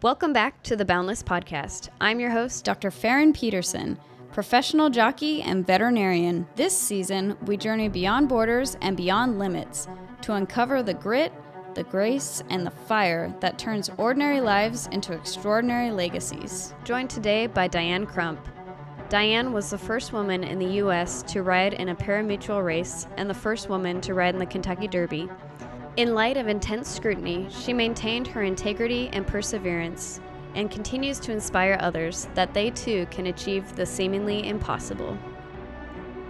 Welcome back to the Boundless podcast. I'm your host, Dr. Ferrin Peterson, professional jockey and veterinarian. This season, we journey beyond borders and beyond limits to uncover the grit, the grace, and the fire that turns ordinary lives into extraordinary legacies. Joined today by Diane Crump. Diane was the first woman in the U.S. to ride in a pari-mutuel race and the first woman to ride in the Kentucky Derby. In light of intense scrutiny, she maintained her integrity and perseverance and continues to inspire others that they too can achieve the seemingly impossible.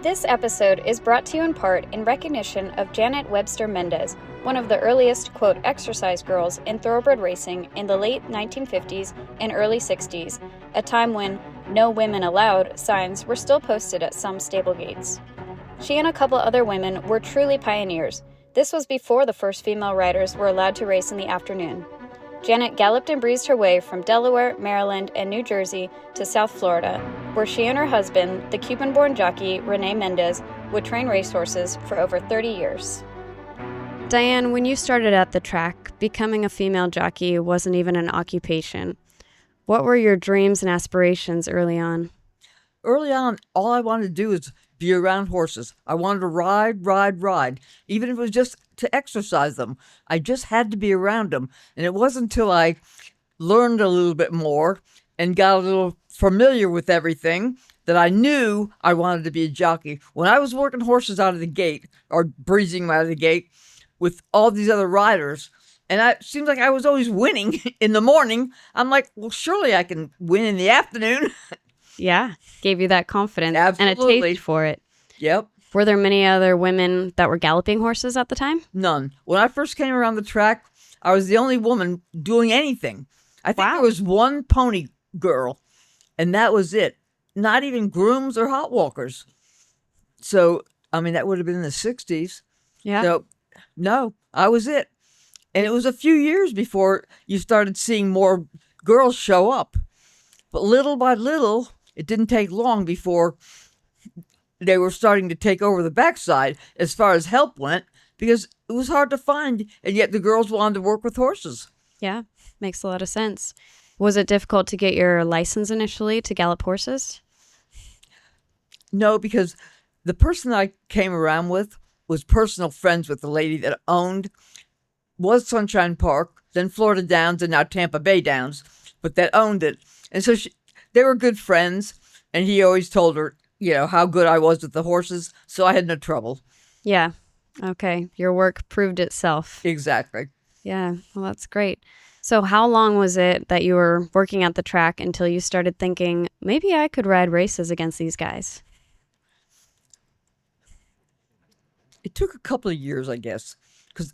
This episode is brought to you in part in recognition of Janet Webster Mendez, one of the earliest, quote, exercise girls in thoroughbred racing in the late 1950s and early 60s, a time when "No Women Allowed" signs were still posted at some stable gates. She and a couple other women were truly pioneers. This was before the first female riders were allowed to race in the afternoon. Janet galloped and breezed her way from Delaware, Maryland, and New Jersey to South Florida, where she and her husband, the Cuban-born jockey Rene Mendez, would train racehorses for over 30 years. Diane, when you started at the track, becoming a female jockey wasn't even an occupation. What were your dreams and aspirations early on? Early on, all I wanted to do was be around horses. I wanted to ride, even if it was just to exercise them. I just had to be around them. And it wasn't until I learned a little bit more and got a little familiar with everything that I knew I wanted to be a jockey. When I was working horses out of the gate, or breezing them out of the gate with all these other riders, and it seemed like I was always winning in the morning, I'm like, well, surely I can win in the afternoon. Yeah, gave you that confidence. Absolutely. And a taste for it. Yep. Were there many other women that were galloping horses at the time? None. When I first came around the track, I was the only woman doing anything. I think there was one pony girl, and that was it. Not even grooms or hot walkers. So, I mean, that would have been in the 60s. Yeah. So, no, I was it. And it was a few years before you started seeing more girls show up. But little by little, it didn't take long before they were starting to take over the backside as far as help went, because it was hard to find, and yet the girls wanted to work with horses. Yeah, makes a lot of sense. Was it difficult to get your license initially to gallop horses? No, because the person I came around with was personal friends with the lady that was Sunshine Park, then Florida Downs, and now Tampa Bay Downs, but that owned it. And so they were good friends, and he always told her, how good I was with the horses, so I had no trouble. Yeah. Okay. Your work proved itself. Exactly. Yeah. Well, that's great. So how long was it that you were working at the track until you started thinking, maybe I could ride races against these guys? It took a couple of years, I guess, because,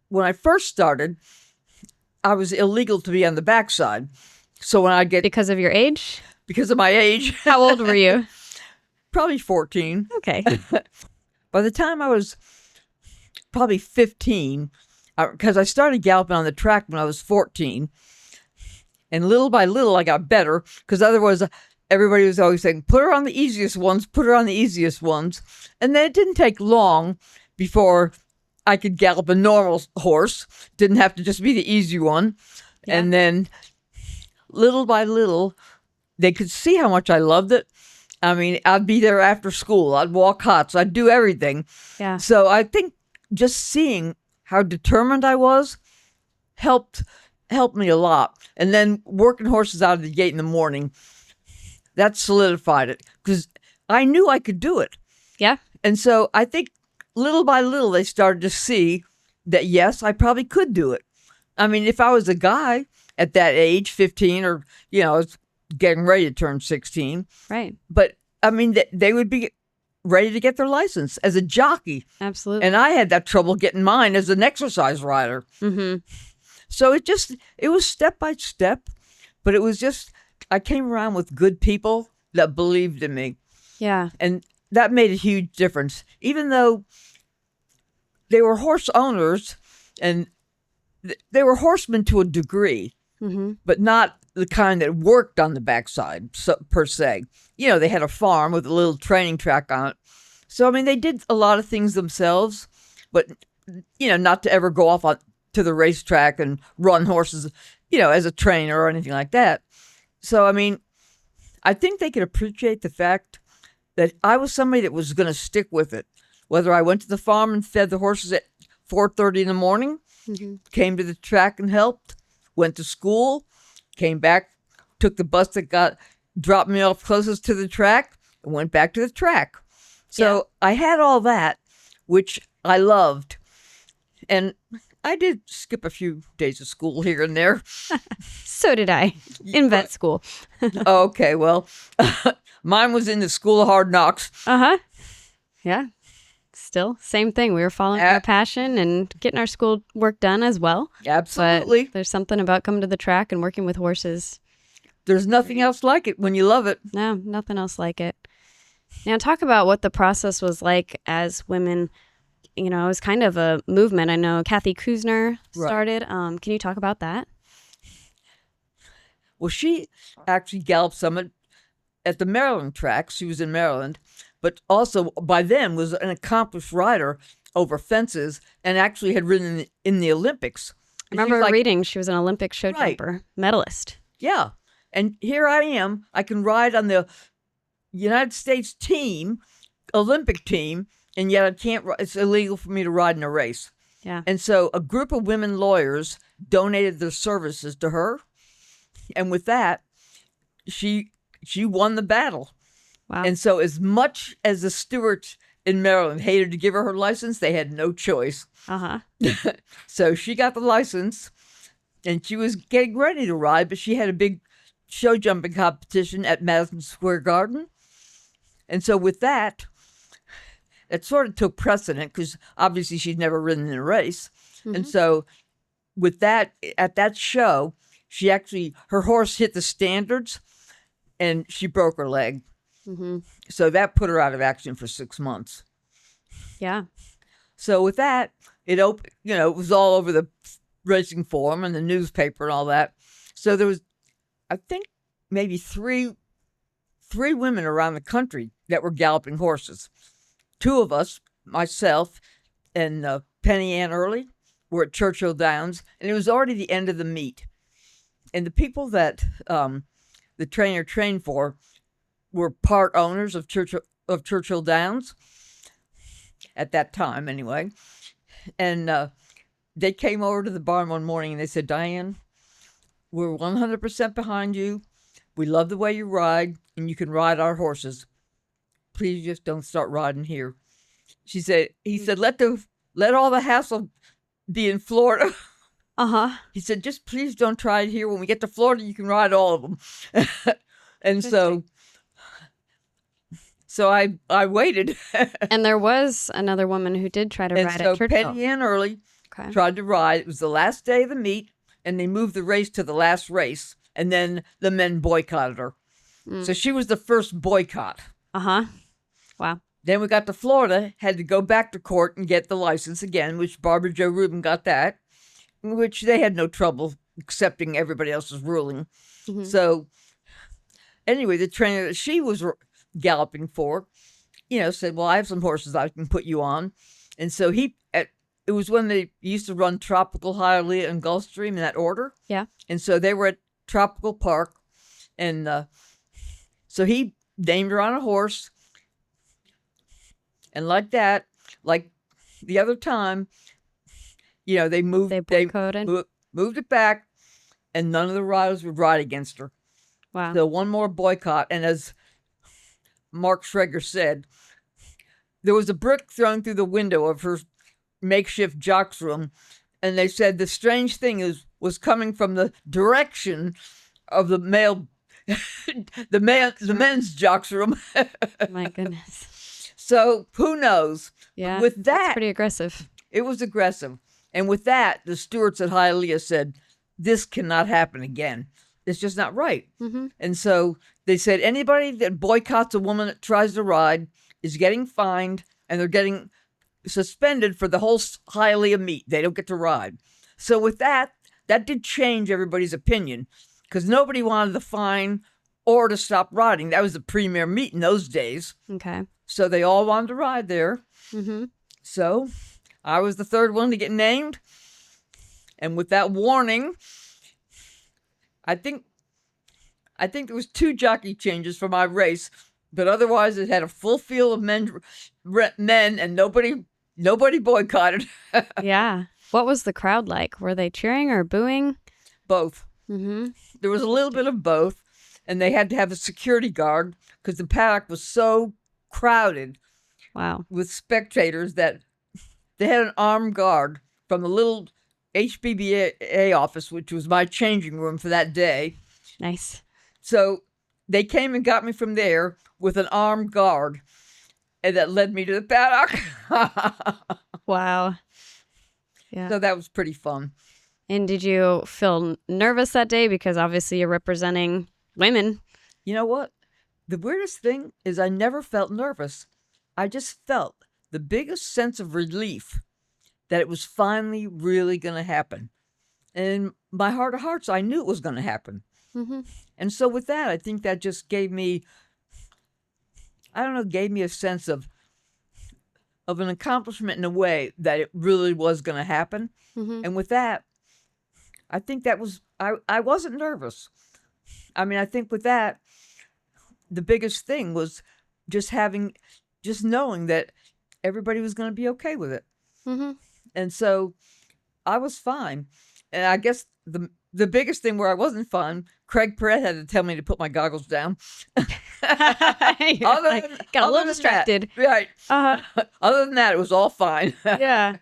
when I first started, I was illegal to be on the backside. So when I get... Because of your age? Because of my age. How old were you? Probably 14. Okay. By the time I was probably 15, because I started galloping on the track when I was 14, and little by little I got better, because otherwise everybody was always saying, put her on the easiest ones, put her on the easiest ones. And then it didn't take long before I could gallop a normal horse. Didn't have to just be the easy one. Yeah. And then little by little, they could see how much I loved it. I mean, I'd be there after school. I'd walk hots. I'd do everything. Yeah. So I think just seeing how determined I was helped me a lot. And then working horses out of the gate in the morning, that solidified it, because I knew I could do it. Yeah. And so I think little by little, they started to see that, yes, I probably could do it. I mean, if I was a guy at that age, 15, or, I was getting ready to turn 16. Right. But, I mean, they would be ready to get their license as a jockey. Absolutely. And I had that trouble getting mine as an exercise rider. Mm-hmm. So it was step by step, but it was just, I came around with good people that believed in me. Yeah. And that made a huge difference. Even though they were horse owners and they were horsemen to a degree, mm-hmm. but not the kind that worked on the backside per se. They had a farm with a little training track on it. So, I mean, they did a lot of things themselves, but, not to ever go off to the racetrack and run horses as a trainer or anything like that. So, I mean, I think they could appreciate the fact that I was somebody that was going to stick with it. Whether I went to the farm and fed the horses at 4:30 in the morning, came to the track and helped, went to school, came back, took the bus that dropped me off closest to the track, and went back to the track. So I had all that, which I loved. And I did skip a few days of school here and there. So did I in vet school. Okay, well, mine was in the School of Hard Knocks. Yeah. Still, same thing. We were following our passion and getting our school work done as well. Absolutely. But there's something about coming to the track and working with horses. There's nothing else like it when you love it. No, nothing else like it. Now, talk about what the process was like as women. It was kind of a movement. I know Kathy Kuzner started. Can you talk about that? Well, she actually galloped some at the Maryland track. She was in Maryland, but also by then was an accomplished rider over fences and actually had ridden in the Olympics. I remember reading she was an Olympic show jumper medalist. Yeah. And here I am. I can ride on the United States team, Olympic team, and yet I can't. It's illegal for me to ride in a race. Yeah. And so a group of women lawyers donated their services to her. And with that, she won the battle. Wow. And so as much as the stewards in Maryland hated to give her her license, they had no choice. So she got the license, and she was getting ready to ride, but she had a big show jumping competition at Madison Square Garden. And so with that, it sort of took precedent because obviously she'd never ridden in a race. And so with that, at that show, her horse hit the standards and she broke her leg. So that put her out of action for 6 months. Yeah. So with that, it was all over the racing forum and the newspaper and all that. So there was, I think, maybe three women around the country that were galloping horses. Two of us, myself and Penny Ann Early, were at Churchill Downs, and it was already the end of the meet. And the people that the trainer trained for were part owners of Churchill Downs at that time, anyway. And they came over to the barn one morning and they said, "Diane, we're 100% behind you. We love the way you ride, and you can ride our horses. Please just don't start riding here." He said, let all the hassle be in Florida. He said, "Just please don't try it here. When we get to Florida, you can ride all of them." And so I waited. And there was another woman who did try to ride at Churchill. Penny Ann Early tried to ride. It was the last day of the meet, and they moved the race to the last race. And then the men boycotted her. So she was the first boycott. Wow. Then we got to Florida, had to go back to court and get the license again, which Barbara Jo Rubin got that, which they had no trouble accepting everybody else's ruling. So anyway, the trainer that she was galloping for, said, "Well, I have some horses I can put you on." And so it was when they used to run Tropical, Hialeah, and Gulfstream in that order. Yeah. And so they were at Tropical Park, and so he named her on a horse. And like that, like the other time, they moved it back, and none of the riders would ride against her. Wow. So one more boycott. And as Mark Schreger said, there was a brick thrown through the window of her makeshift jock's room, and they said the strange thing was coming from the direction of the male, the men's jock's room. My goodness. So who knows? Yeah. With that, that's pretty aggressive. It was aggressive. And with that, the stewards at Hialeah said, "This cannot happen again. It's just not right." And so they said anybody that boycotts a woman that tries to ride is getting fined, and they're getting suspended for the whole Hialeah meet. They don't get to ride. So with that did change everybody's opinion, because nobody wanted the fine or to stop riding. That was the premier meet in those days. Okay. So they all wanted to ride there. So I was the third one to get named. And with that warning, I think there was 2 jockey changes for my race, but otherwise it had a full field of men, and nobody boycotted. Yeah. What was the crowd like? Were they cheering or booing? Both. Mm-hmm. There was a little bit of both, and they had to have a security guard because the paddock was so crowded Wow. with spectators that they had an armed guard from the little HBBA office, which was my changing room for that day. Nice. So they came and got me from there with an armed guard, and that led me to the paddock. Wow. Yeah. So that was pretty fun. And did you feel nervous that day? Because obviously you're representing women. You know what? The weirdest thing is I never felt nervous. I just felt the biggest sense of relief that it was finally really going to happen. And in my heart of hearts, I knew it was going to happen. Mm-hmm. And so with that, I think that just gave me a sense of an accomplishment in a way that it really was going to happen. Mm-hmm. And with that, I think that was, I wasn't nervous. I mean, I think with that, the biggest thing was just knowing that everybody was going to be okay with it. Mm-hmm. And so I was fine. And I guess the biggest thing where I wasn't fine, Craig Perret had to tell me to put my goggles down. Got a little distracted. Right. Uh-huh. Other than that, it was all fine. Yeah.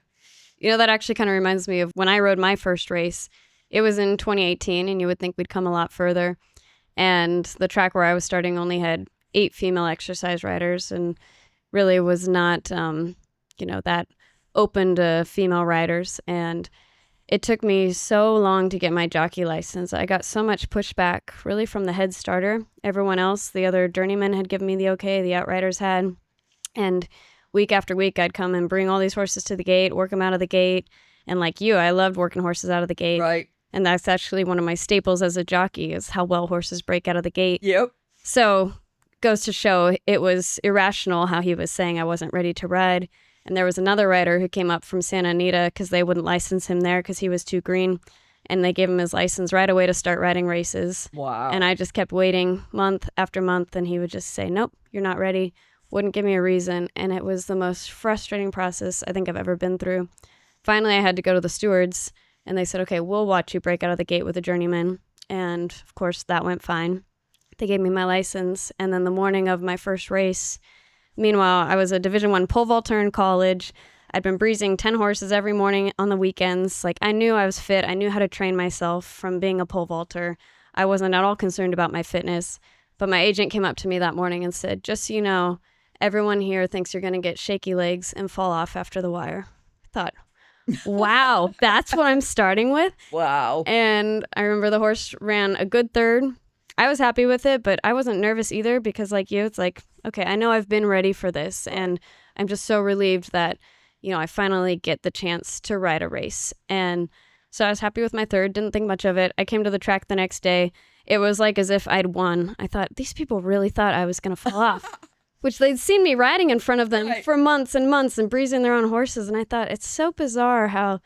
You know, that actually kind of reminds me of when I rode my first race. It was in 2018, and you would think we'd come a lot further. And the track where I was starting only had 8 female exercise riders and really was not, that open to female riders. And it took me so long to get my jockey license. I got so much pushback really from the head starter. Everyone else, the other journeymen had given me the okay, the outriders had. And week after week, I'd come and bring all these horses to the gate, work them out of the gate. And like you, I loved working horses out of the gate. Right. And that's actually one of my staples as a jockey is how well horses break out of the gate. Yep. So goes to show it was irrational how he was saying I wasn't ready to ride. And there was another rider who came up from Santa Anita because they wouldn't license him there because he was too green. And they gave him his license right away to start riding races. Wow. And I just kept waiting month after month. And he would just say, nope, you're not ready. Wouldn't give me a reason. And it was the most frustrating process I think I've ever been through. Finally, I had to go to the stewards. And they said, okay, we'll watch you break out of the gate with a journeyman. And of course, that went fine. They gave me my license. And then the morning of my first race, meanwhile, I was a Division I pole vaulter in college. I'd been breezing 10 horses every morning on the weekends. Like, I knew I was fit. I knew how to train myself from being a pole vaulter. I wasn't at all concerned about my fitness. But my agent came up to me that morning and said, just so you know, everyone here thinks you're going to get shaky legs and fall off after the wire. I thought, wow, that's what I'm starting with? Wow. And I remember the horse ran a good third. I was happy with it, but I wasn't nervous either because like you, it's like, okay, I know I've been ready for this. And I'm just so relieved that, I finally get the chance to ride a race. And so I was happy with my third, didn't think much of it. I came to the track the next day. It was like as if I'd won. I thought, these people really thought I was going to fall off. Which they'd seen me riding in front of them for months and months and breezing their own horses. And I thought, it's so bizarre how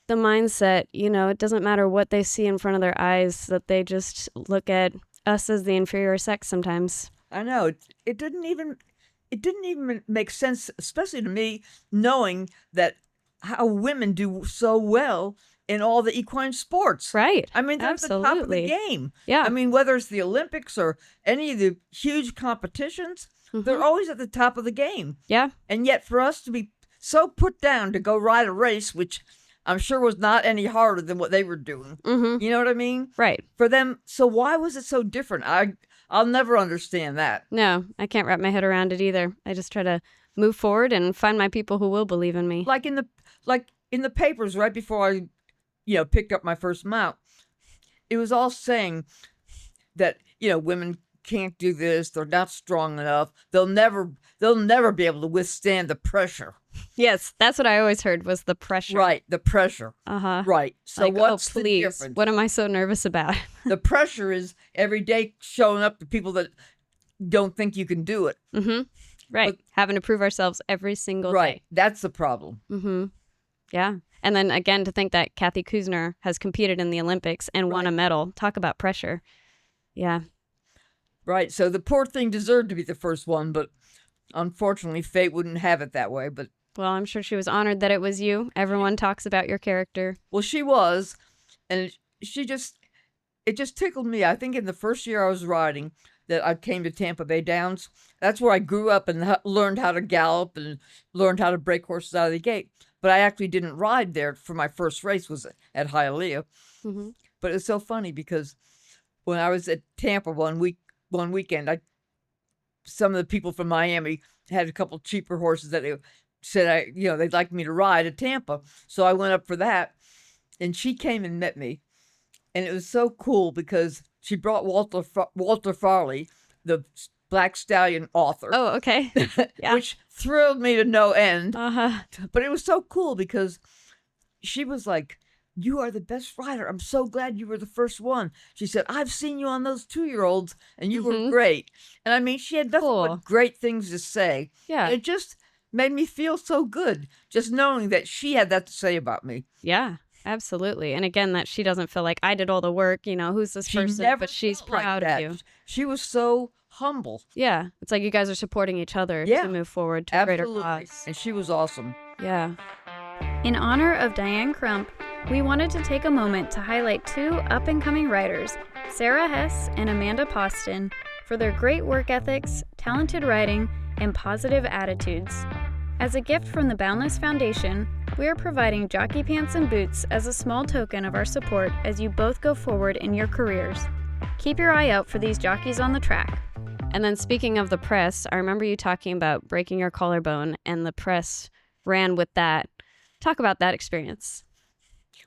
the mindset, it doesn't matter what they see in front of their eyes, that they just look at us as the inferior sex sometimes. I know. It didn't even make sense, especially to me, knowing that how women do so well in all the equine sports. Right. I mean, they're at the top of the game. Yeah. I mean, whether it's the Olympics or any of the huge competitions, they're always at the top of the game. Yeah. And yet for us to be so put down to go ride a race, which I'm sure was not any harder than what they were doing. Mm-hmm. You know what I mean? Right. For them. So why was it so different? I'll never understand that. No, I can't wrap my head around it either. I just try to move forward and find my people who will believe in me. Like in the papers right before I, picked up my first mount, it was all saying that, women can't do this. They're not strong enough. They'll never be able to withstand the pressure. Yes, that's what I always heard was the pressure. Right, the pressure. Uh-huh. Right. So like, what's please, the difference? What am I so nervous about? The pressure is every day showing up to people that don't think you can do it. Mm-hmm. Right. But, having to prove ourselves every single day. Right. That's the problem. Mm-hmm. Yeah. And then again, to think that Kathy Kuzner has competed in the Olympics and won a medal. Talk about pressure. Yeah. Right. So the poor thing deserved to be the first one, but unfortunately, fate wouldn't have it that way. But well, I'm sure she was honored that it was you. Everyone talks about your character. Well, she was, and it just tickled me. I think in the first year I was riding that I came to Tampa Bay Downs. That's where I grew up and learned how to gallop and learned how to break horses out of the gate. But I actually didn't ride there for my first race was at Hialeah. Mm-hmm. But it's so funny because when I was at Tampa one weekend, some of the people from Miami had a couple cheaper horses that they said they'd like me to ride at Tampa. So I went up for that, and she came and met me. And it was so cool because she brought Walter Farley, the Black Stallion author. Oh, okay. Yeah. Which thrilled me to no end. Uh-huh. But it was so cool because she was like, "You are the best rider. I'm so glad you were the first one." She said, "I've seen you on those 2-year-olds and you were great." And I mean, she had nothing but great things to say. Yeah. And it just made me feel so good just knowing that she had that to say about me. Yeah. Absolutely. And again, that she doesn't feel like I did all the work, who's this person, but she's proud of you. She was so humble. Yeah. It's like you guys are supporting each other to move forward to a greater cause. And she was awesome. Yeah. In honor of Diane Crump, we wanted to take a moment to highlight 2 up-and-coming riders, Sarah Hess and Amanda Poston, for their great work ethics, talented riding, and positive attitudes. As a gift from the Boundless Foundation, we are providing jockey pants and boots as a small token of our support as you both go forward in your careers. Keep your eye out for these jockeys on the track. And then speaking of the press, I remember you talking about breaking your collarbone, and the press ran with that. Talk about that experience.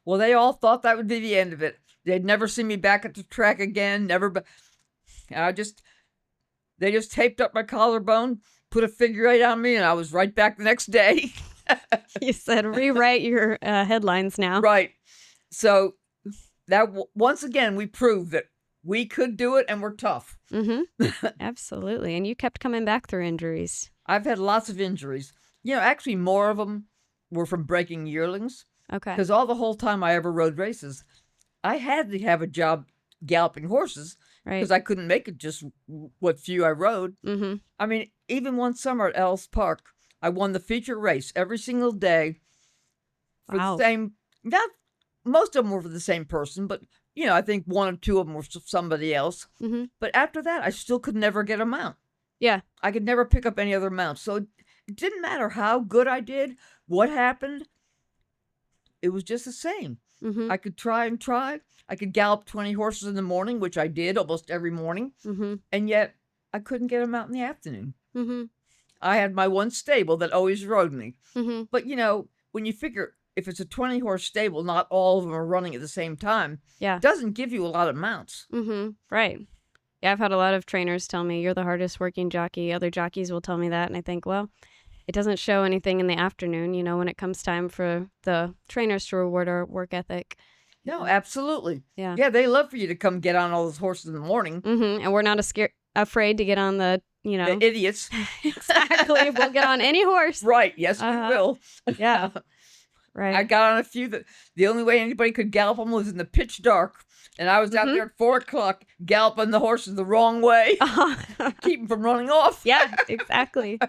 Well, they all thought that would be the end of it. They'd never see me back at the track again, they just taped up my collarbone, put a figure 8 on me, and I was right back the next day. You said rewrite your headlines now. Right. So that once again, we proved that we could do it and we're tough. Mm-hmm. Absolutely. And you kept coming back through injuries. I've had lots of injuries. Actually more of them were from breaking yearlings. Okay. Because all the whole time I ever rode races, I had to have a job galloping horses. Right. Because I couldn't make it just what few I rode. Mm-hmm. I mean, even one summer at Ellis Park, I won the feature race every single day for the same, not most of them were for the same person, but, I think 1 or 2 of them were somebody else. Mm-hmm. But after that, I still could never get a mount. Yeah. I could never pick up any other mounts. So it didn't matter how good I did, what happened. It was just the same. Mm-hmm. I could try and try. I could gallop 20 horses in the morning, which I did almost every morning. Mm-hmm. And yet I couldn't get them out in the afternoon. Mm-hmm. I had my one stable that always rode me. Mm-hmm. But, when you figure if it's a 20-horse stable, not all of them are running at the same time. Yeah. It doesn't give you a lot of mounts. Mm-hmm. Right. Yeah, I've had a lot of trainers tell me, you're the hardest working jockey. Other jockeys will tell me that. And I think, well, it doesn't show anything in the afternoon, when it comes time for the trainers to reward our work ethic. No, absolutely. Yeah. Yeah, they love for you to come get on all those horses in the morning. Mm-hmm. And we're not afraid to get on the idiots. Exactly. We'll get on any horse. Right. Yes, we will. Yeah. Right. I got on a few that the only way anybody could gallop them was in the pitch dark. And I was out there at 4 o'clock galloping the horses the wrong way. Keep them from running off. Yeah, exactly.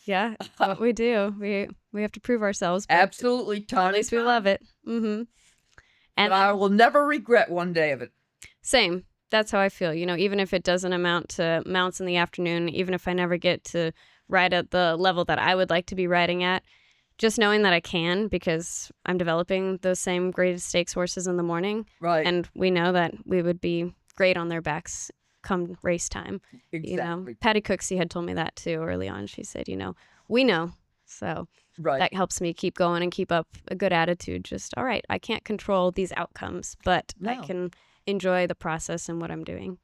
Yeah, that's what we do. We have to prove ourselves. Absolutely. At least we love it. Mm-hmm. And I will never regret one day of it. Same. That's how I feel. Even if it doesn't amount to mounts in the afternoon, even if I never get to ride at the level that I would like to be riding at, just knowing that I can because I'm developing those same graded stakes horses in the morning. Right. And we know that we would be great on their backs come race time. Exactly. Patty Cooksey had told me that too early on. She said, we know. So that helps me keep going and keep up a good attitude. Just, all right, I can't control these outcomes, but I can enjoy the process and what I'm doing.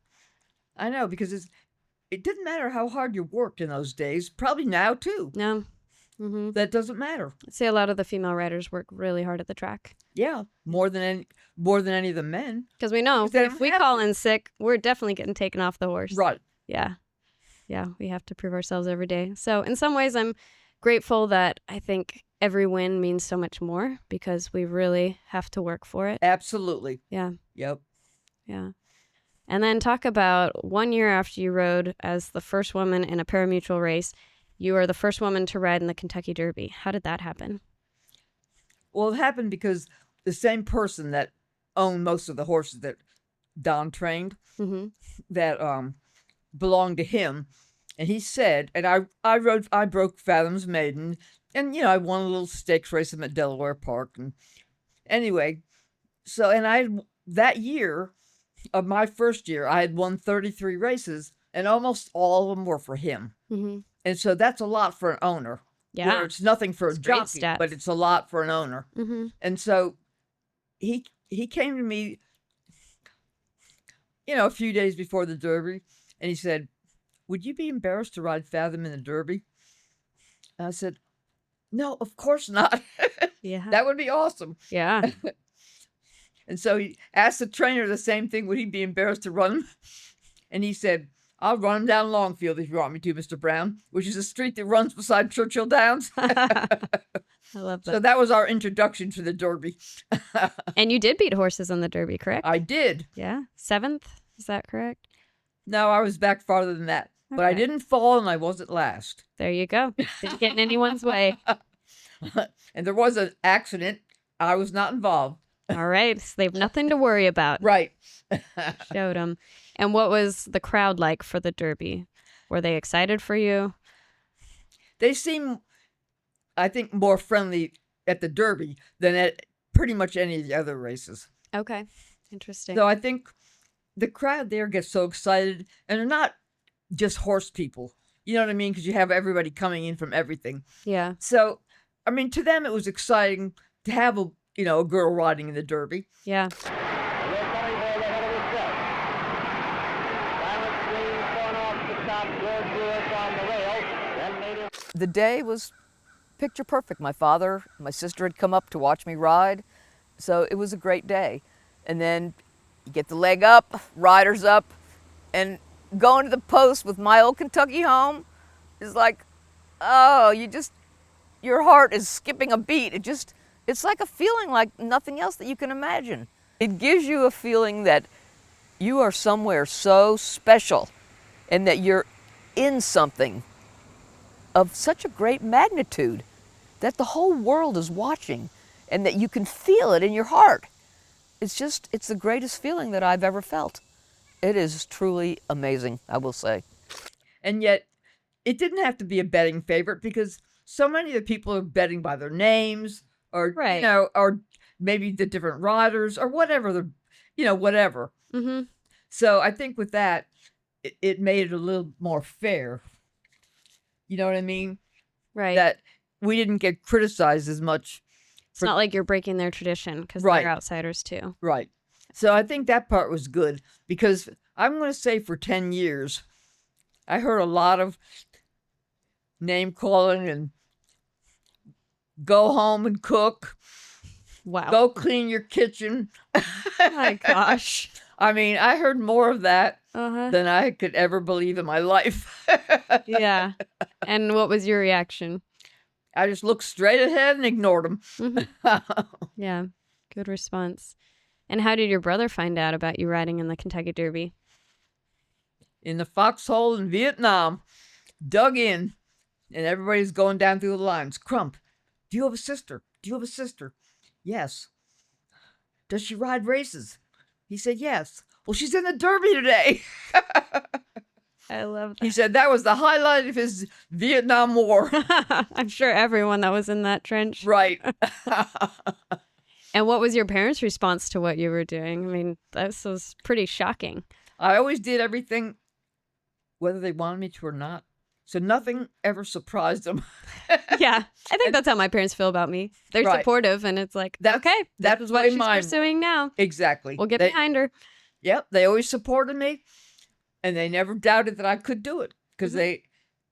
I know, because it didn't matter how hard you worked in those days. Probably now too. No. Mm-hmm. That doesn't matter. I'd say a lot of the female riders work really hard at the track. Yeah, more than any of the men. Because we know if we call in sick, we're definitely getting taken off the horse. Right. Yeah. Yeah, we have to prove ourselves every day. So in some ways, I'm grateful that I think every win means so much more because we really have to work for it. Absolutely. Yeah. Yep. Yeah. And then talk about 1 year after you rode as the first woman in a pari-mutuel race, you are the first woman to ride in the Kentucky Derby. How did that happen? Well, it happened because the same person that owned most of the horses that Don trained, that belonged to him, and he said, and I broke Fathom's Maiden, and I won a little stakes race at Delaware Park, and anyway, so that year of my first year, I had won 33 races, and almost all of them were for him, and so that's a lot for an owner. Yeah, where it's nothing for a jockey, but it's a lot for an owner, and so he came to me, a few days before the Derby, and he said, "Would you be embarrassed to ride Fathom in the Derby?" And I said, "No, of course not." Yeah. That would be awesome. Yeah. And so he asked the trainer the same thing, would he be embarrassed to run him? And he said, "I'll run him down Longfield if you want me to, Mr. Brown," which is a street that runs beside Churchill Downs. I love that. So that was our introduction to the Derby. And you did beat horses on the Derby, correct? I did. Yeah. 7th? Is that correct? No, I was back farther than that. Okay. But I didn't fall and I wasn't last. There you go. Didn't get in anyone's way. And there was an accident. I was not involved. All right. So they have nothing to worry about. Right. Showed them. And what was the crowd like for the Derby? Were they excited for you? They seem, I think, more friendly at the Derby than at pretty much any of the other races. Okay. Interesting. So I think the crowd there gets so excited, and they're not just horse people. You know what I mean? Because you have everybody coming in from everything. Yeah. So, I mean, to them it was exciting to have a girl riding in the Derby. Yeah. The day was picture perfect. My father, my sister had come up to watch me ride, so it was a great day. And then you get the leg up, riders up, and going to the post with my old Kentucky home is like, oh, your heart is skipping a beat. It's like a feeling like nothing else that you can imagine. It gives you a feeling that you are somewhere so special and that you're in something of such a great magnitude that the whole world is watching and that you can feel it in your heart. It's the greatest feeling that I've ever felt. It is truly amazing, I will say. And yet, it didn't have to be a betting favorite because so many of the people are betting by their names or, Right. or maybe the different riders or whatever, whatever. Mm-hmm. So I think with that, it made it a little more fair. You know what I mean? Right. That we didn't get criticized as much. It's not like you're breaking their tradition because Right. they're outsiders too. Right. So I think that part was good because I'm going to say for 10 years, I heard a lot of name calling and go home and cook. Wow. Go clean your kitchen. My gosh. I mean, I heard more of that Uh-huh. than I could ever believe in my life. Yeah. And what was your reaction? I just looked straight ahead and ignored them. Mhm. Yeah. Good response. And how did your brother find out about you riding in the Kentucky Derby? In the foxhole in Vietnam, dug in, and everybody's going down through the lines. Crump, do you have a sister? Do you have a sister? Yes. Does she ride races? He said, yes. Well, she's in the Derby today. I love He that. said that was the highlight of his Vietnam War. I'm sure everyone that was in that trench. Right. And what was your parents' response to what you were doing? I mean, this was pretty shocking. I always did everything, whether they wanted me to or not. So nothing ever surprised them. Yeah. I think that's how my parents feel about me. They're Right. supportive, and it's like, That's- okay, that's this is what the way she's mine- pursuing now. Exactly. We'll get They- behind her. Yep, they always supported me, and they never doubted that I could do it because they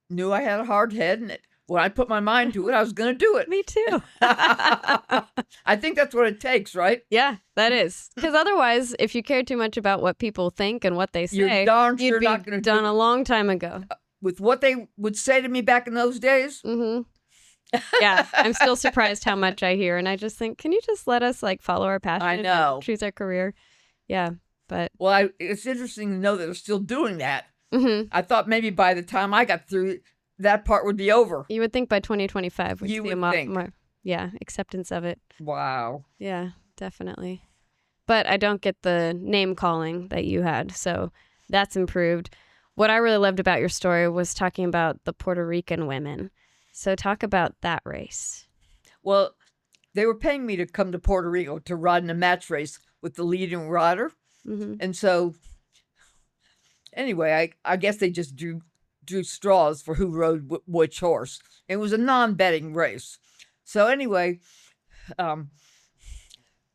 knew I had a hard head, and when I put my mind to it, I was going to do it. Me too. I think that's what it takes, right? Yeah, that is. Because otherwise, if you care too much about what people think and what they You're say, darn you'd sure be not going to done do a it. long time ago. With what they would say to me back in those days, Mm-hmm. Yeah, I'm still surprised how much I hear, and I just think, can you just let us like follow our passion? I know. And choose our career. Yeah, but Well, it's interesting to know that they're still doing that. mhm. I thought maybe by the time I got through, that part would be over. You would think by 2025 we'd You see a would think. more, yeah, acceptance of it. Wow. Yeah, definitely. But I don't get the name calling that you had, so that's improved. What I really loved about your story was talking about the Puerto Rican women. So talk about that race. Well, they were paying me to come to Puerto Rico to ride in a match race with the leading rider. Mm-hmm. And so, anyway, I guess they just drew straws for who rode which horse. It was a non-betting race. So anyway,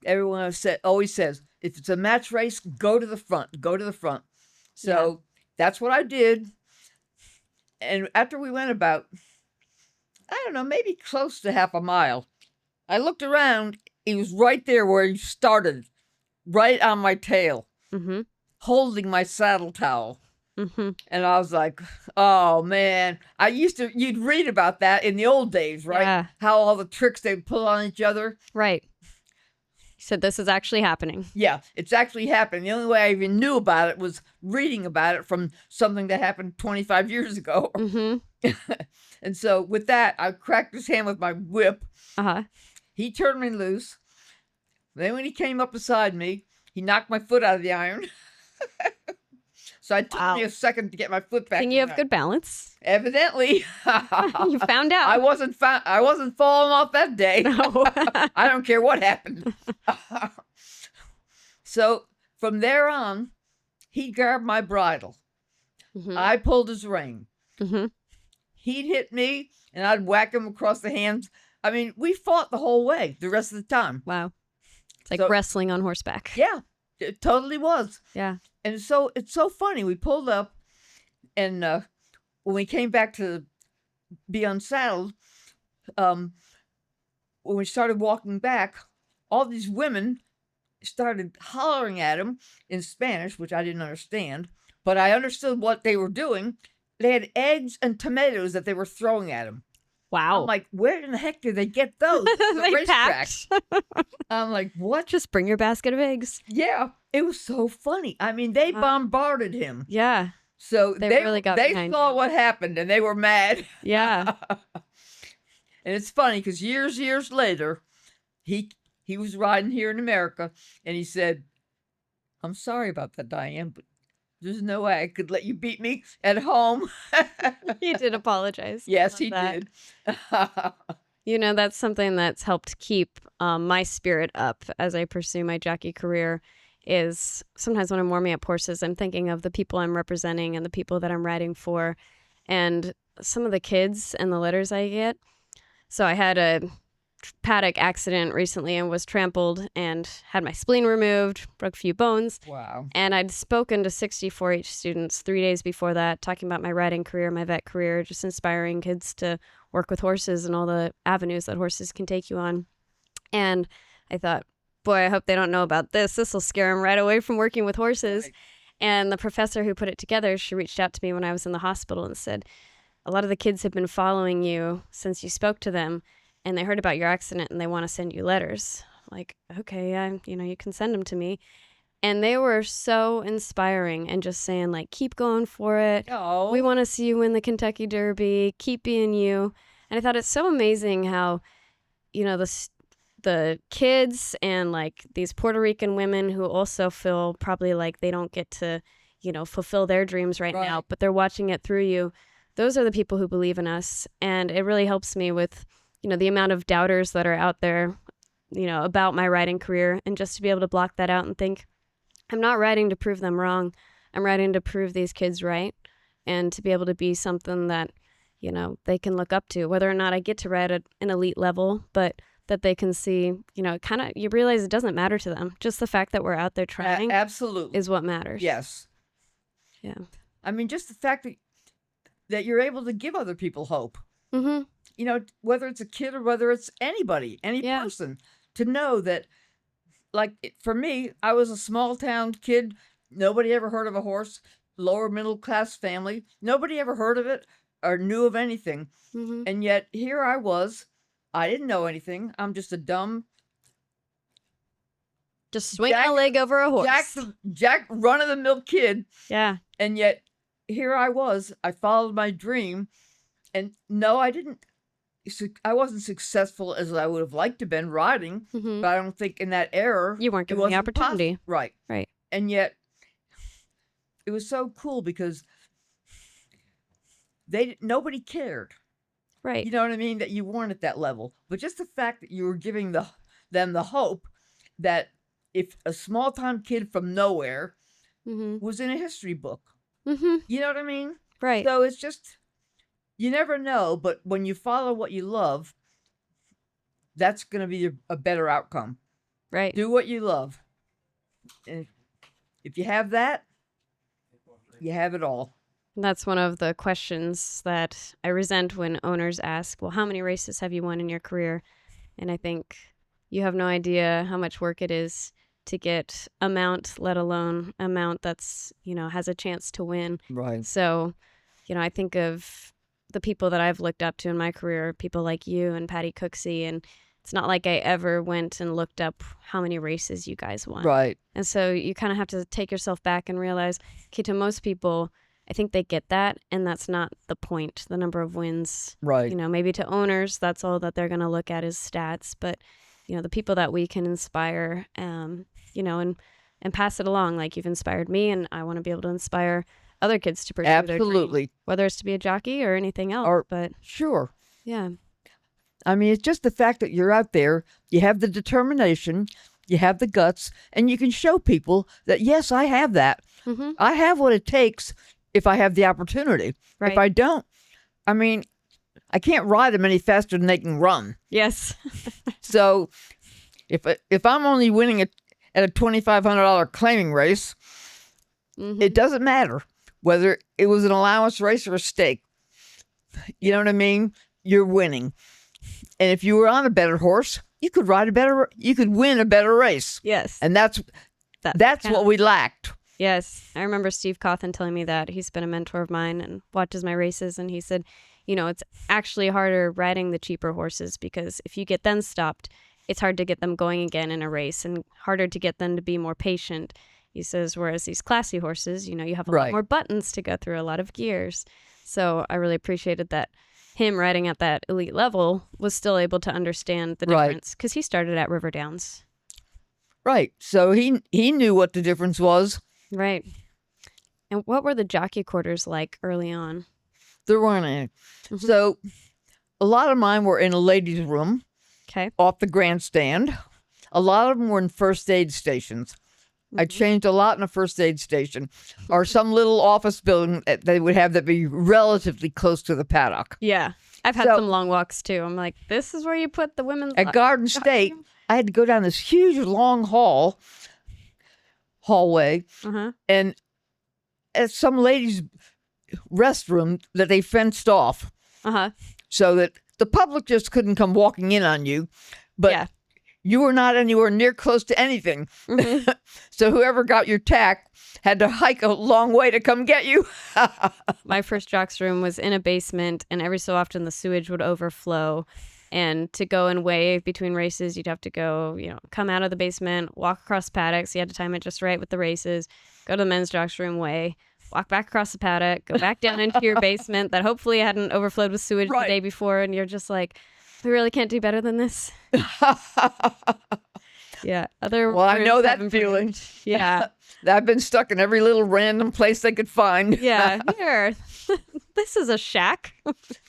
everyone always says, if it's a match race, go to the front, go to the front. So that's what I did. And after we went about, I don't know, maybe close to half a mile, I looked around. He was right there where he started, right on my tail, Mm-hmm. holding my saddle towel. Mm-hmm. And I was like, oh man, you'd read about that in the old days, right? Yeah. How all the tricks they'd pull on each other. Right. You said this is actually happening. Yeah, it's actually happened. The only way I even knew about it was reading about it from something that happened 25 years ago. Mm-hmm. And so with that, I cracked his hand with my whip. Uh-huh. He turned me loose. Then when he came up beside me, he knocked my foot out of the iron. So it took me a second to get my foot back. Think you have good balance. Evidently. You found out. I wasn't falling off that day. No. I don't care what happened. So from there on, he grabbed my bridle. Mm-hmm. I pulled his rein. Mm-hmm. He'd hit me, and I'd whack him across the hands. I mean, we fought the whole way, the rest of the time. Wow. It's like So- wrestling on horseback. Yeah, it totally was. Yeah. And so it's so funny. We pulled up, and when we came back to be unsaddled, when we started walking back, all these women started hollering at him in Spanish, which I didn't understand, but I understood what they were doing. They had eggs and tomatoes that they were throwing at him. Wow. I'm like, where in the heck did they get those? The They racetrack. packed. I'm like, what? Just bring your basket of eggs. Yeah, it was so funny. I mean, they bombarded him. Yeah. So They really got they behind saw you. what happened and they were mad. Yeah. And it's funny because years later, he was riding here in America and he said, "I'm sorry about that, Diane, but there's no way I could let you beat me at home." He did apologize. Yes, Love he that. did. You know, that's something that's helped keep my spirit up as I pursue my jockey career is sometimes when I'm warming up horses, I'm thinking of the people I'm representing and the people that I'm riding for and some of the kids and the letters I get. So I had a paddock accident recently and was trampled and had my spleen removed, broke a few bones. Wow. And I'd spoken to 60 4-H students 3 days before that, talking about my riding career, my vet career, just inspiring kids to work with horses and all the avenues that horses can take you on. And I thought, boy, I hope they don't know about this. This will scare them right away from working with horses. Right. And the professor who put it together, she reached out to me when I was in the hospital and said, a lot of the kids have been following you since you spoke to them. And they heard about your accident and they want to send you letters. Like, okay, you can send them to me. And they were so inspiring and just saying, like, keep going for it. Oh, We want to see you win the Kentucky Derby. Keep being you. And I thought it's so amazing how, the kids and, like, these Puerto Rican women who also feel probably like they don't get to, fulfill their dreams right now, but they're watching it through you. Those are the people who believe in us. And it really helps me with the amount of doubters that are out there, about my riding career, and just to be able to block that out and think, I'm not riding to prove them wrong. I'm riding to prove these kids right and to be able to be something that, they can look up to, whether or not I get to ride at an elite level, but that they can see, you realize it doesn't matter to them. Just the fact that we're out there trying absolutely is what matters. Yes. Yeah. I mean, just the fact that you're able to give other people hope. Mm-hmm. Whether it's a kid or whether it's anybody, any Yeah. person, to know that, like, for me, I was a small town kid. Nobody ever heard of a horse, lower middle class family. Nobody ever heard of it or knew of anything. Mm-hmm. And yet here I was I didn't know anything. I'm just a dumb Just swing a leg over a horse. Jack run-of-the-mill kid. Yeah. And yet, here I was. I followed my dream. And no, I wasn't successful as I would have liked to have been riding. Mm-hmm. But I don't think in that era, You weren't given the opportunity. Right. Right. And yet, it was so cool because nobody cared. Right. You know what I mean? That you weren't at that level. But just the fact that you were giving them the hope that if a small-time kid from nowhere Mm-hmm. was in a history book. Mm-hmm. You know what I mean? Right. So it's just, you never know, but when you follow what you love, that's going to be a better outcome. Right. Do what you love. And if you have that, you have it all. That's one of the questions that I resent when owners ask, well, how many races have you won in your career? And I think you have no idea how much work it is to get a mount, let alone a mount that's, has a chance to win. Right. So, I think of the people that I've looked up to in my career, people like you and Patty Cooksey, and it's not like I ever went and looked up how many races you guys won. Right. And so you kind of have to take yourself back and realize, okay, to most people, I think they get that, and that's not the point, the number of wins. Right. Maybe to owners, that's all that they're going to look at is stats, but, the people that we can inspire, and pass it along, like you've inspired me, and I want to be able to inspire other kids to pursue their Absolutely. dream, whether it's to be a jockey or anything else. But sure. yeah. I mean, it's just the fact that you're out there, you have the determination, you have the guts, and you can show people that, yes, I have that. Mm-hmm. I have what it takes if I have the opportunity. Right. If I don't, I mean, I can't ride them any faster than they can run. Yes. So if I'm only winning at a $2,500 claiming race, Mm-hmm. it doesn't matter whether it was an allowance race or a stake. You know what I mean? You're winning. And if you were on a better horse, you could win a better race. Yes. And that's what we lacked. Yes. I remember Steve Cawthon telling me that. He's been a mentor of mine and watches my races. And he said, it's actually harder riding the cheaper horses because if you get them stopped, it's hard to get them going again in a race and harder to get them to be more patient. He says, whereas these classy horses, you have a lot more buttons to go through, a lot of gears. So I really appreciated that him riding at that elite level was still able to understand the difference because he started at River Downs. Right. So he knew what the difference was. Right. And what were the jockey quarters like early on? There weren't any. Mm-hmm. So a lot of mine were in a ladies' room. Okay. Off the grandstand. A lot of them were in first aid stations. Mm-hmm. I changed a lot in a first aid station or some little office building that they would have that be relatively close to the paddock. Yeah. I've had some long walks too. I'm like, this is where you put the women's... At Garden State, I had to go down this huge long hallway and at some ladies' restroom that they fenced off so that the public just couldn't come walking in on you, but you were not anywhere near close to anything. Mm-hmm. So whoever got your tack had to hike a long way to come get you. My first jock's room was in a basement, and every so often the sewage would overflow. And to go and weigh between races, you'd have to go, come out of the basement, walk across paddocks. You had to time it just right with the races, go to the men's jock's room, weigh, walk back across the paddock, go back down into your basement that hopefully hadn't overflowed with sewage the day before. And you're just like, we really can't do better than this. Yeah. Well, I know that feeling. Yeah. I've been stuck in every little random place they could find. Yeah. Here. This is a shack.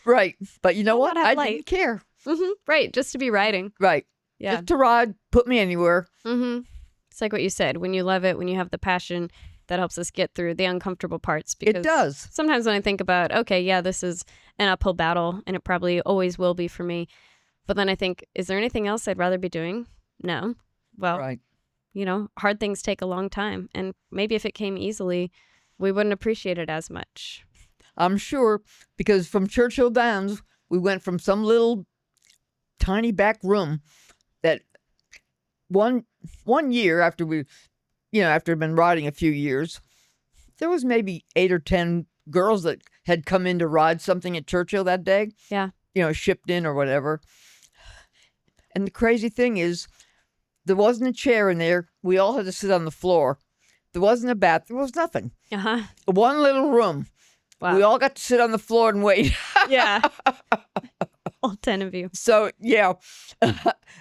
Right. But you know what? I didn't care. Mm-hmm. Right. Just to be riding. Right. Yeah. Just to ride, put me anywhere. Mm-hmm. It's like what you said. When you love it, when you have the passion, that helps us get through the uncomfortable parts. Because it does. Sometimes when I think about, okay, yeah, this is an uphill battle, and it probably always will be for me. But then I think, is there anything else I'd rather be doing? No. Well, hard things take a long time. And maybe if it came easily, we wouldn't appreciate it as much. I'm sure, because from Churchill Downs, we went from some little tiny back room that one year after after I'd been riding a few years, there was maybe 8 or 10 girls that had come in to ride something at Churchill that day. Yeah. Shipped in or whatever. And the crazy thing is, there wasn't a chair in there. We all had to sit on the floor. There wasn't a bath. There was nothing. Uh-huh. One little room. Wow. We all got to sit on the floor and wait. Yeah. All 10 of you. So, yeah.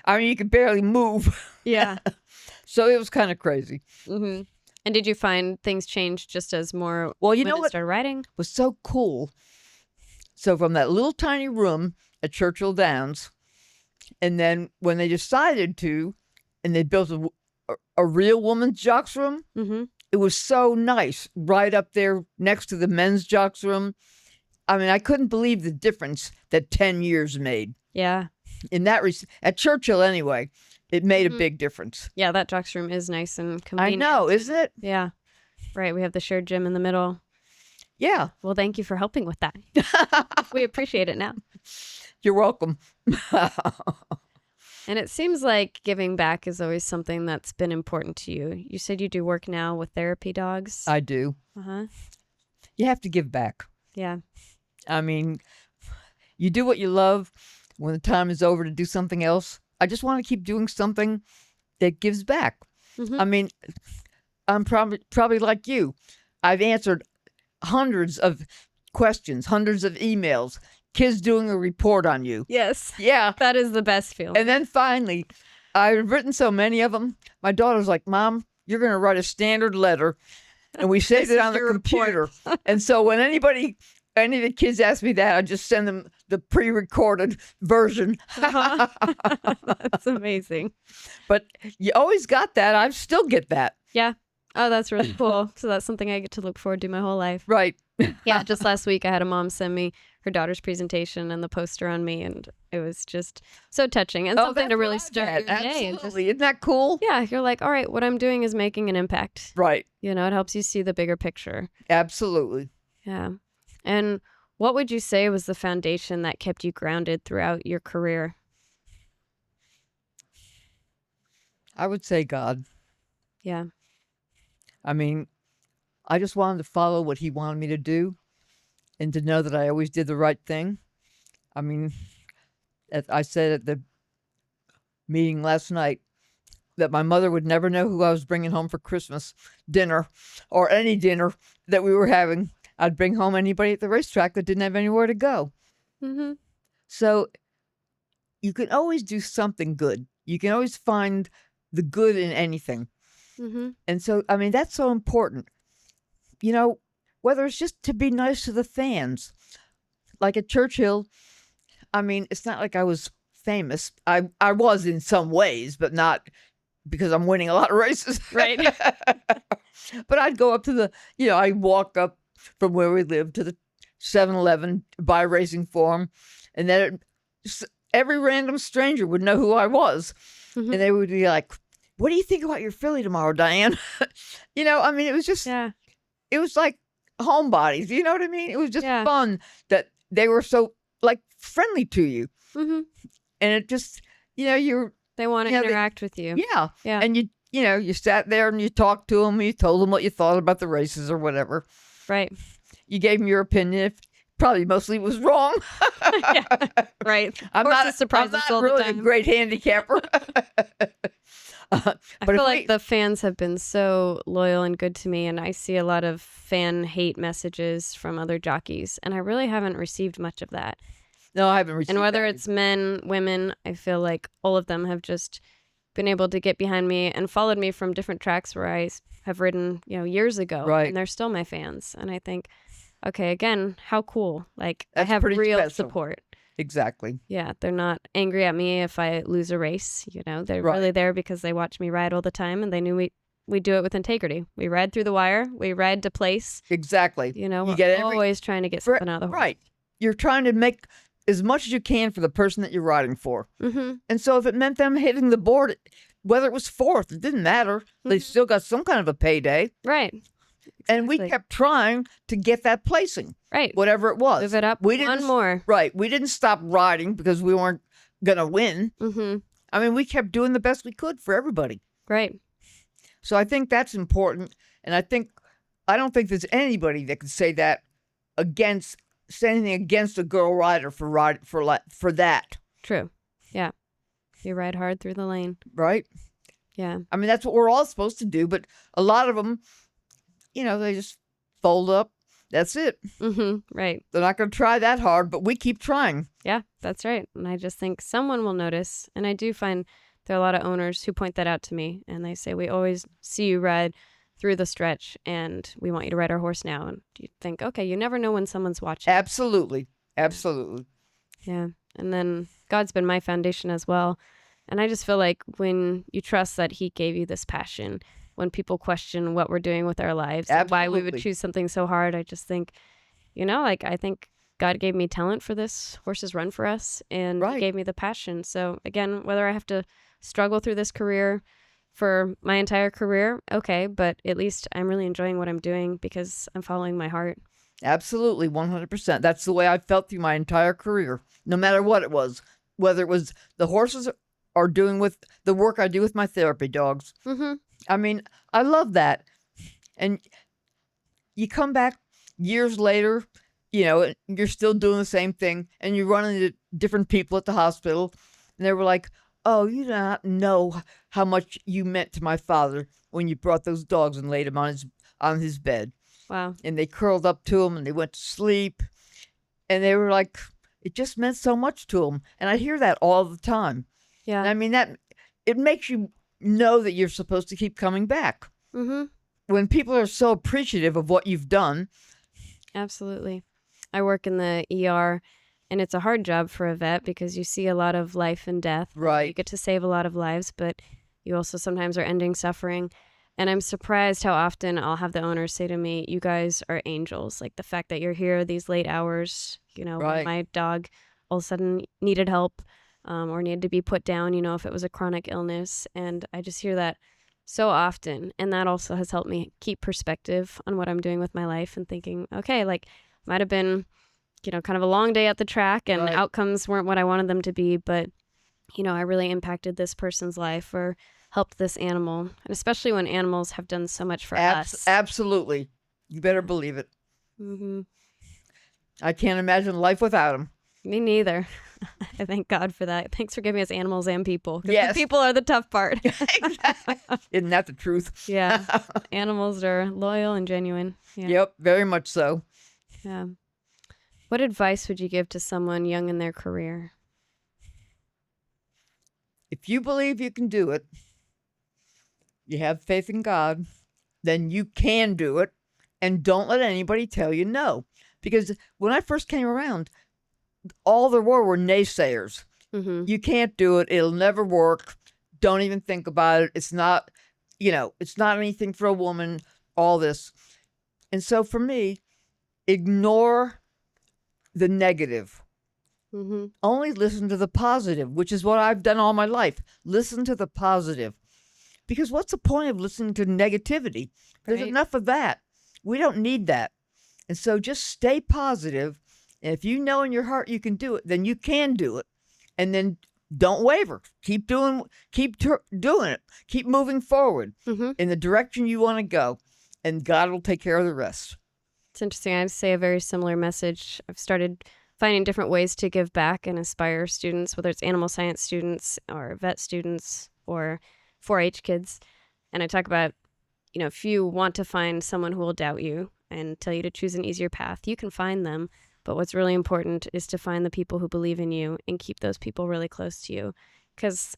I mean, you could barely move. Yeah. So it was kind of crazy. Mm-hmm. And did you find things changed just as more Well, you know women what started riding? was so cool? So from that little tiny room at Churchill Downs, and then when they decided to, and they built a real woman's jocks room, Mm-hmm. it was so nice right up there next to the men's jocks room. I mean, I couldn't believe the difference that 10 years made. Yeah. In that at Churchill anyway, it made a Mhm. big difference. Yeah, that jocks room is nice and I convenient. know, isn't it? Yeah. Right. We have the shared gym in the middle. Yeah. Well, thank you for helping with that. We appreciate it now. You're welcome. And it seems like giving back is always something that's been important to you. You said you do work now with therapy dogs. I do. Uh-huh. You have to give back. Yeah. I mean, you do what you love. When the time is over to do something else, I just want to keep doing something that gives back. Mhm. I mean, I'm probably like you. I've answered hundreds of questions, hundreds of emails, kids doing a report on you. Yes. Yeah. That is the best feeling. And then finally, I've written so many of them. My daughter's like, Mom, you're going to write a standard letter. And we saved This it is on the your report. computer. And so when any of the kids ask me that, I just send them the pre-recorded version. Uh-huh. That's amazing. But you always got that. I still get that. Yeah. Oh, that's really cool. So that's something I get to look forward to my whole life. Right. Yeah, just last week I had a mom send me her daughter's presentation and the poster on me, and it was just so touching and something that's to what really I've start had. your day. And just, Absolutely. Isn't that cool? yeah, you're like, all right, what I'm doing is making an impact. Right. You know, it helps you see the bigger picture. Absolutely. Yeah. And what would you say was the foundation that kept you grounded throughout your career? I would say God. Yeah. I mean, I just wanted to follow what he wanted me to do and to know that I always did the right thing. I mean, as I said at the meeting last night, that my mother would never know who I was bringing home for Christmas dinner or any dinner that we were having. I'd bring home anybody at the racetrack that didn't have anywhere to go. Mm-hmm. So you can always do something good. You can always find the good in anything. Mm-hmm. And so, I mean, that's so important. You know, whether it's just to be nice to the fans. Like at Churchill, I mean, it's not like I was famous. I was in some ways, but not because I'm winning a lot of races. Right. But I'd go up to I'd walk up from where we lived to the 7-Eleven, buy a racing form, and then every random stranger would know who I was. Mhm. And they would be like, what do you think about your filly tomorrow, Diane? I mean, it was just, Yeah. it was like homebodies. You know what I mean? It was just Yeah. fun that they were so like friendly to you. Mm-hmm. And it just, you're, They want to Yeah, they- interact with you. yeah. Yeah. And you sat there and you talked to them. You told them what you thought about the races or whatever. Right. You gave them your opinion. If probably mostly was wrong. Yeah. Right. I'm Horses not, surprise I'm us not all the really time. a great handicapper. I But feel if like the fans have been so loyal and good to me, and I see a lot of fan hate messages from other jockeys, and I really haven't received much of that. No, I haven't received And whether that. it's men, women, I feel like all of them have just been able to get behind me and followed me from different tracks where I have ridden, years ago. Right. And they're still my fans. And I think, okay, again, how cool. Like, That's I have pretty real special. support. Exactly. Yeah, they're not angry at me if I lose a race. They're Right. really there because they watch me ride all the time, and they knew we do it with integrity. We ride through the wire. We ride to place. Exactly. We're get every- always trying to get something out of the horse. Right. You're trying to make as much as you can for the person that you're riding for. Mm-hmm. And so if it meant them hitting the board, whether it was fourth, it didn't matter. They Mhm. still got some kind of a payday. Right. And we Exactly. kept trying to get that placing, Right. whatever it was. Move it up We one didn't, more. Right. We didn't stop riding because we weren't going to win. Mm-hmm. I mean, we kept doing the best we could for everybody. Right. So I think that's important. And I don't think there's anybody that could say that say anything against a girl rider for that. True. Yeah. You ride hard through the lane. Right? Yeah. I mean, that's what we're all supposed to do, but a lot of them, they just fold up. That's it. Right. They're not going to try that hard, but we keep trying. Yeah, that's right. And I just think someone will notice. And I do find there are a lot of owners who point that out to me, and they say, we always see you ride through the stretch, and we want you to ride our horse now. And you think, okay, you never know when someone's watching. Absolutely. Absolutely. Yeah. And then God's been my foundation as well. And I just feel like when you trust that he gave you this passion, when people question what we're doing with our lives, and why we would choose something so hard, I just think, I think God gave me talent for this. Horses run for us, and he gave me the passion. So again, whether I have to struggle through this career for my entire career, okay, but at least I'm really enjoying what I'm doing because I'm following my heart. Absolutely, 100%. That's the way I felt through my entire career, no matter what it was, whether it was the horses or doing with the work I do with my therapy dogs. I mean, I love that. And you come back years later, you're still doing the same thing, and you run into different people at the hospital, and they were like, oh, you do not know how much you meant to my father when you brought those dogs and laid him on his bed. Wow. And they curled up to him, and they went to sleep, and they were like, it just meant so much to him. And I hear that all the time. Yeah. And I mean, it makes you know that you're supposed to keep coming back. When people are so appreciative of what you've done. Absolutely. I work in the ER, and it's a hard job for a vet because you see a lot of life and death. Right. You get to save a lot of lives, but you also sometimes are ending suffering. And I'm surprised how often I'll have the owners say to me, you guys are angels. Like the fact that you're here these late hours, when my dog all of a sudden needed help or needed to be put down, if it was a chronic illness. And I just hear that so often. And that also has helped me keep perspective on what I'm doing with my life and thinking, okay, like might have been, kind of a long day at the track and the outcomes weren't what I wanted them to be. But, I really impacted this person's life or helped this animal. And especially when animals have done so much for us. Absolutely. You better believe it. I can't imagine life without them. Me neither. I thank God for that. Thanks for giving us animals and people. Yes. The people are the tough part. Exactly. Isn't that the truth? Yeah. Animals are loyal and genuine. Yeah. Yep, very much so. Yeah. What advice would you give to someone young in their career? If you believe you can do it, you have faith in God, then you can do it, and don't let anybody tell you no. Because when I first came around, all there were naysayers. You can't do it. It'll never work. Don't even think about it. It's not, it's not anything for a woman, all this. And so for me, ignore the negative. Only listen to the positive, which is what I've done all my life. Listen to the positive. Because what's the point of listening to negativity? There's enough of that. We don't need that. And so just stay positive. And if you know in your heart you can do it, then you can do it. And then don't waver. Keep doing it. Keep moving forward in the direction you want to go. And God will take care of the rest. It's interesting. I say a very similar message. I've started finding different ways to give back and inspire students, whether it's animal science students or vet students or 4-H kids. And I talk about, if you want to find someone who will doubt you and tell you to choose an easier path, you can find them. But what's really important is to find the people who believe in you and keep those people really close to you. Because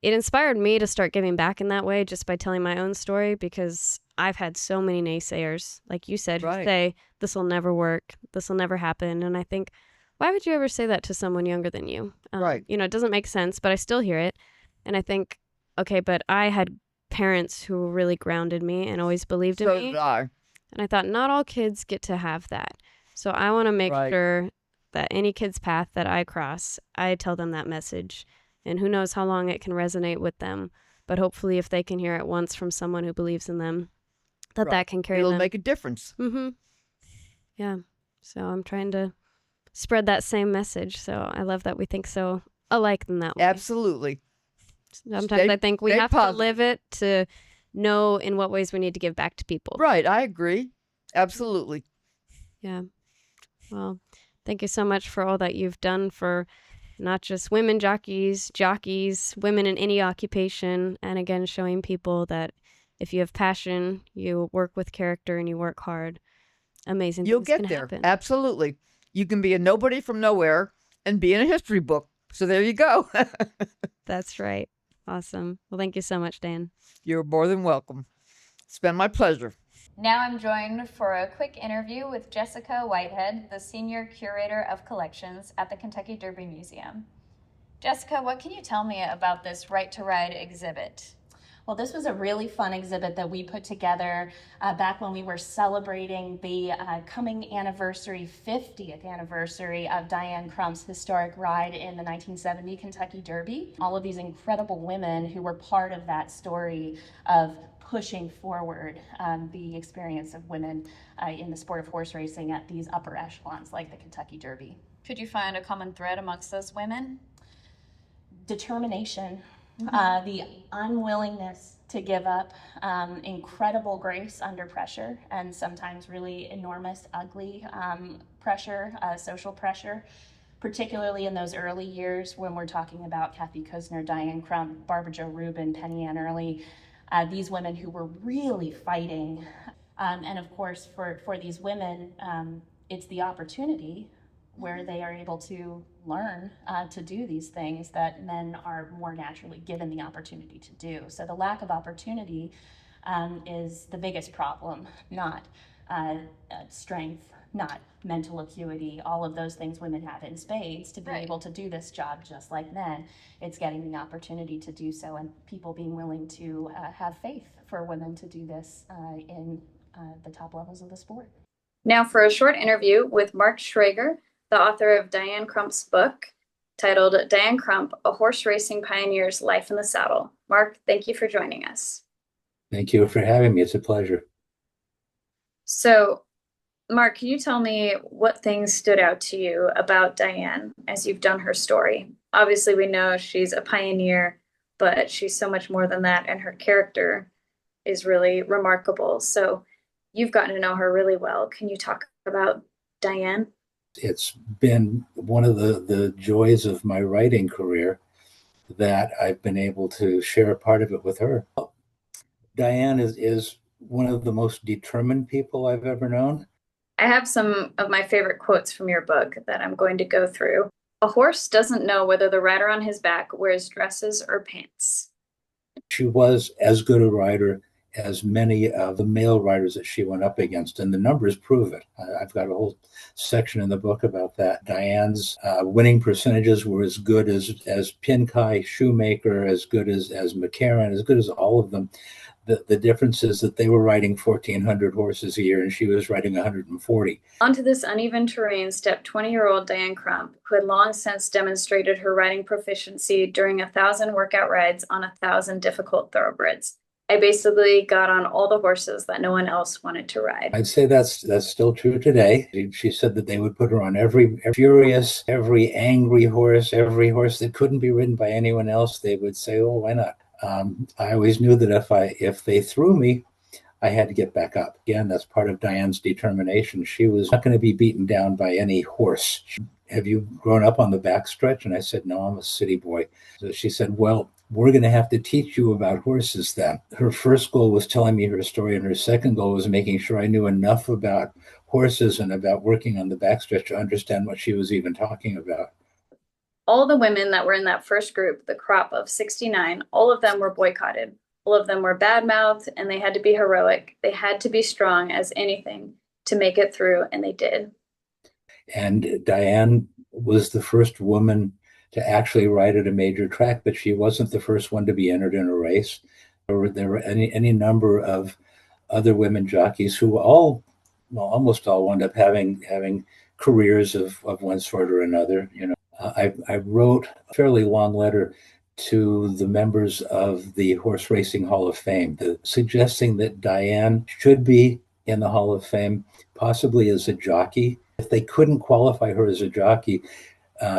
it inspired me to start giving back in that way just by telling my own story, because I've had so many naysayers, like you said, who say, this will never work, this will never happen. And I think, why would you ever say that to someone younger than you? It doesn't make sense, but I still hear it. And I think, okay, but I had parents who really grounded me and always believed in me. So did I. And I thought, not all kids get to have that. So I want to make sure that any kid's path that I cross, I tell them that message. And who knows how long it can resonate with them. But hopefully if they can hear it once from someone who believes in them, that can carry them. It'll make a difference. Yeah. So I'm trying to spread that same message. So I love that we think so alike in that way. Absolutely. Sometimes I think we have to live it to know in what ways we need to give back to people. Right. I agree. Absolutely. Yeah. Well, thank you so much for all that you've done for not just women jockeys, women in any occupation. And again, showing people that if you have passion, you work with character and you work hard, amazing You'll things get can there. happen. Absolutely. You can be a nobody from nowhere and be in a history book. So there you go. That's right. Awesome. Well, thank you so much, Dan. You're more than welcome. It's been my pleasure. Now I'm joined for a quick interview with Jessica Whitehead, the Senior Curator of Collections at the Kentucky Derby Museum. Jessica, what can you tell me about this Right to Ride exhibit? Well, this was a really fun exhibit that we put together back when we were celebrating the coming 50th anniversary of Diane Crump's historic ride in the 1970 Kentucky Derby. All of these incredible women who were part of that story of pushing forward the experience of women in the sport of horse racing at these upper echelons like the Kentucky Derby. Could you find a common thread amongst those women? Determination. The unwillingness to give up, incredible grace under pressure, and sometimes really enormous, ugly pressure, social pressure, particularly in those early years when we're talking about Kathy Kusner, Diane Crump, Barbara Jo Rubin, Penny Ann Early, these women who were really fighting. And of course, for these women, it's the opportunity where they are able to learn to do these things that men are more naturally given the opportunity to do. So the lack of opportunity is the biggest problem, not strength, not mental acuity, all of those things women have in spades to be able to do this job just like men. It's getting the opportunity to do so and people being willing to have faith for women to do this in the top levels of the sport. Now for a short interview with Mark Schrager, the author of Diane Crump's book titled Diane Crump, A Horse Racing Pioneer's Life in the Saddle. Mark, thank you for joining us. Thank you for having me. It's a pleasure. So, Mark, can you tell me what things stood out to you about Diane as you've done her story? Obviously, we know she's a pioneer, but she's so much more than that, and her character is really remarkable. So you've gotten to know her really well. Can you talk about Diane? It's been one of the joys of my writing career that I've been able to share a part of it with her. Diane is one of the most determined people I've ever known. I have some of my favorite quotes from your book that I'm going to go through. A horse doesn't know whether the rider on his back wears dresses or pants. She was as good a rider as many of the male riders that she went up against, and the numbers prove it. I've got a whole section in the book about that. Diane's winning percentages were as good as Pinkai, Shoemaker, as good as McCarran, as good as all of them. The difference is that they were riding 1,400 horses a year and she was riding 140. Onto this uneven terrain stepped 20-year-old Diane Crump, who had long since demonstrated her riding proficiency during 1,000 workout rides on 1,000 difficult thoroughbreds. I basically got on all the horses that no one else wanted to ride. I'd say that's still true today. She said that they would put her on every furious, every angry horse, every horse that couldn't be ridden by anyone else. They would say, oh, why not? I always knew that if they threw me, I had to get back up. Again, that's part of Diane's determination. She was not going to be beaten down by any horse. Have you grown up on the backstretch? And I said, no, I'm a city boy. So she said, well, we're going to have to teach you about horses then. Her first goal was telling me her story, and her second goal was making sure I knew enough about horses and about working on the backstretch to understand what she was even talking about. All the women that were in that first group, the crop of 69, all of them were boycotted. All of them were bad-mouthed, and they had to be heroic. They had to be strong as anything to make it through, and they did. And Diane was the first woman to actually ride at a major track, but she wasn't the first one to be entered in a race. There were any number of other women jockeys who almost all wound up having careers of one sort or another. I wrote a fairly long letter to the members of the Horse Racing Hall of Fame, suggesting that Diane should be in the Hall of Fame, possibly as a jockey. If they couldn't qualify her as a jockey,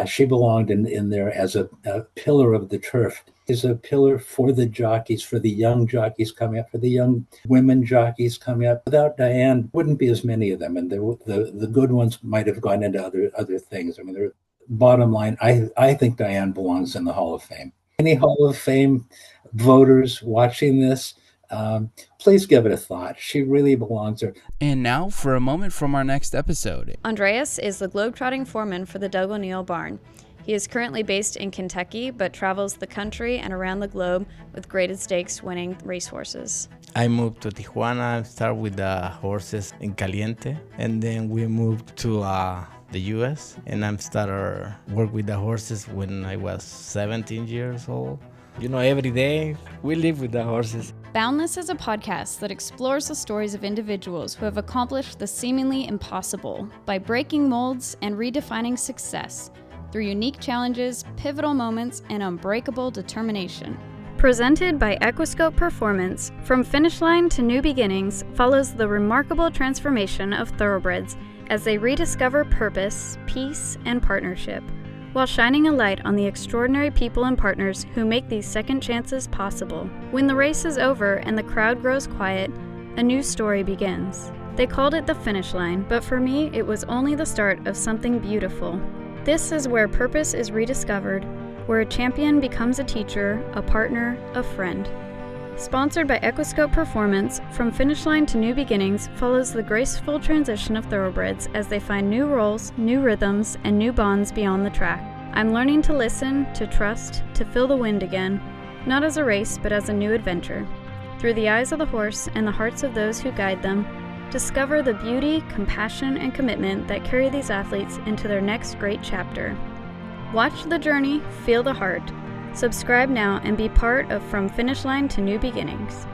she belonged in there as a pillar of the turf. Is a pillar for the jockeys, for the young jockeys coming up, for the young women jockeys coming up. Without Diane, wouldn't be as many of them, and the good ones might have gone into other things. I mean, bottom line, I think Diane belongs in the Hall of Fame. Any Hall of Fame voters watching this, please give it a thought. She really belongs there. And now for a moment from our next episode. Andreas is the globetrotting foreman for the Doug O'Neill barn. He is currently based in Kentucky, but travels the country and around the globe with graded stakes winning racehorses. I moved to Tijuana, started with the horses in Caliente, and then we moved to the U.S., and I started work with the horses when I was 17 years old. You know, every day we live with the horses. Boundless is a podcast that explores the stories of individuals who have accomplished the seemingly impossible by breaking molds and redefining success through unique challenges, pivotal moments, and unbreakable determination. Presented by Equiscope Performance, From Finish Line to New Beginnings follows the remarkable transformation of thoroughbreds as they rediscover purpose, peace, and partnership, while shining a light on the extraordinary people and partners who make these second chances possible. When the race is over and the crowd grows quiet, a new story begins. They called it the finish line, but for me, it was only the start of something beautiful. This is where purpose is rediscovered, where a champion becomes a teacher, a partner, a friend. Sponsored by Equiscope Performance, From Finish Line to New Beginnings follows the graceful transition of thoroughbreds as they find new roles, new rhythms, and new bonds beyond the track. I'm learning to listen, to trust, to feel the wind again, not as a race, but as a new adventure. Through the eyes of the horse and the hearts of those who guide them, discover the beauty, compassion, and commitment that carry these athletes into their next great chapter. Watch the journey, feel the heart. Subscribe now and be part of From Finish Line to New Beginnings.